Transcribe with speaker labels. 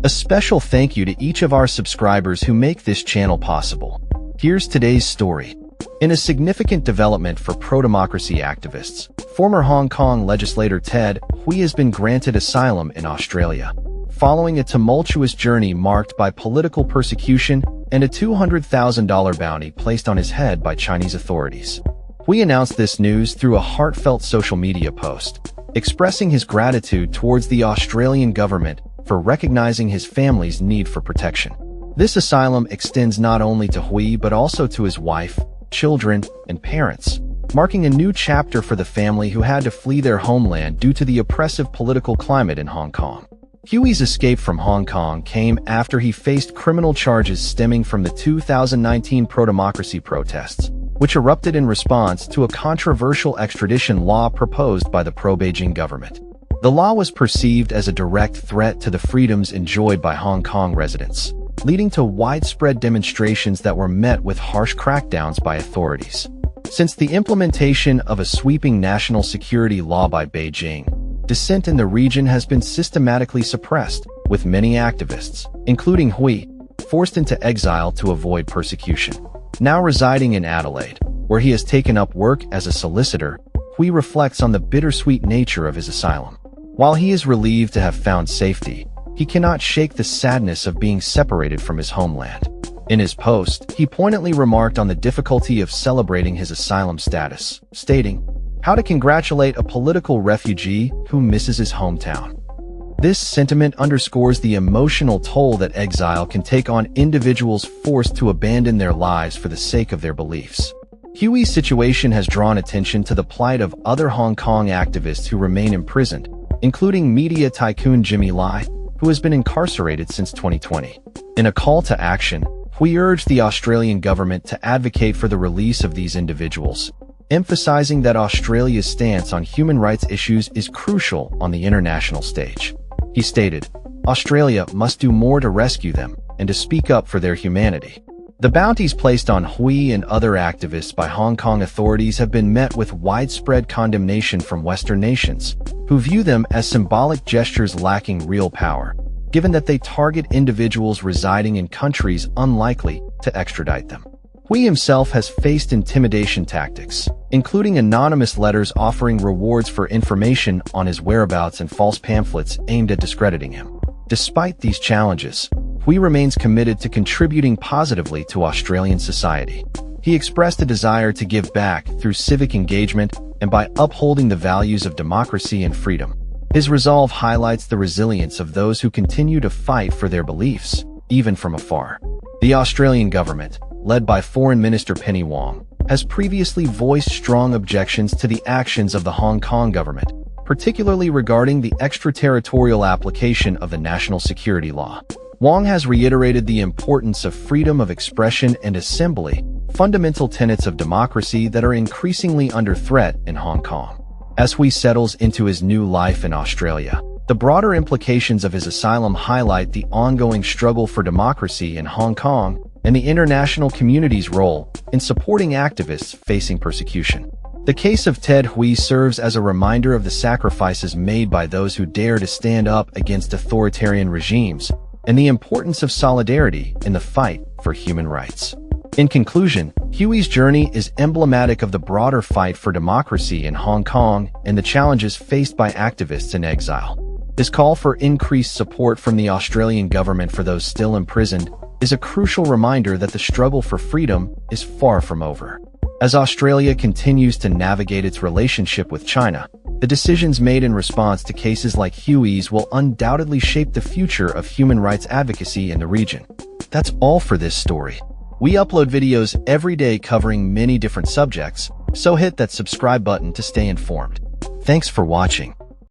Speaker 1: A special thank you to each of our subscribers who make this channel possible. Here's today's story. In a significant development for pro-democracy activists, former Hong Kong legislator Ted Hui has been granted asylum in Australia, following a tumultuous journey marked by political persecution and a $200,000 bounty placed on his head by Chinese authorities. Hui announced this news through a heartfelt social media post, expressing his gratitude towards the Australian government for recognizing his family's need for protection. This asylum extends not only to Hui but also to his wife, children, and parents, marking a new chapter for the family who had to flee their homeland due to the oppressive political climate in Hong Kong. Hui's escape from Hong Kong came after he faced criminal charges stemming from the 2019 pro-democracy protests, which erupted in response to a controversial extradition law proposed by the pro-Beijing government. The law was perceived as a direct threat to the freedoms enjoyed by Hong Kong residents, leading to widespread demonstrations that were met with harsh crackdowns by authorities. Since the implementation of a sweeping national security law by Beijing, dissent in the region has been systematically suppressed, with many activists, including Hui, forced into exile to avoid persecution. Now residing in Adelaide, where he has taken up work as a solicitor, Hui reflects on the bittersweet nature of his asylum. While he is relieved to have found safety, he cannot shake the sadness of being separated from his homeland. In his post, he poignantly remarked on the difficulty of celebrating his asylum status, stating, "How to congratulate a political refugee who misses his hometown." This sentiment underscores the emotional toll that exile can take on individuals forced to abandon their lives for the sake of their beliefs. Hui's situation has drawn attention to the plight of other Hong Kong activists who remain imprisoned, including media tycoon Jimmy Lai, who has been incarcerated since 2020. In a call to action, Hui urged the Australian government to advocate for the release of these individuals, emphasizing that Australia's stance on human rights issues is crucial on the international stage. He stated, "Australia must do more to rescue them and to speak up for their humanity." The bounties placed on Hui and other activists by Hong Kong authorities have been met with widespread condemnation from Western nations, who view them as symbolic gestures lacking real power, given that they target individuals residing in countries unlikely to extradite them. Hui himself has faced intimidation tactics, including anonymous letters offering rewards for information on his whereabouts and false pamphlets aimed at discrediting him. Despite these challenges, Hui remains committed to contributing positively to Australian society. He expressed a desire to give back through civic engagement and by upholding the values of democracy and freedom. His resolve highlights the resilience of those who continue to fight for their beliefs, even from afar. The Australian government, led by Foreign Minister Penny Wong, has previously voiced strong objections to the actions of the Hong Kong government, particularly regarding the extraterritorial application of the national security law. Wong has reiterated the importance of freedom of expression and assembly, fundamental tenets of democracy that are increasingly under threat in Hong Kong. As Hui settles into his new life in Australia, the broader implications of his asylum highlight the ongoing struggle for democracy in Hong Kong and the international community's role in supporting activists facing persecution. The case of Ted Hui serves as a reminder of the sacrifices made by those who dare to stand up against authoritarian regimes, and the importance of solidarity in the fight for human rights. In conclusion, Hui's journey is emblematic of the broader fight for democracy in Hong Kong and the challenges faced by activists in exile. His call for increased support from the Australian government for those still imprisoned is a crucial reminder that the struggle for freedom is far from over. As Australia continues to navigate its relationship with China, the decisions made in response to cases like Hui's will undoubtedly shape the future of human rights advocacy in the region. That's all for this story. We upload videos every day covering many different subjects, so hit that subscribe button to stay informed. Thanks for watching.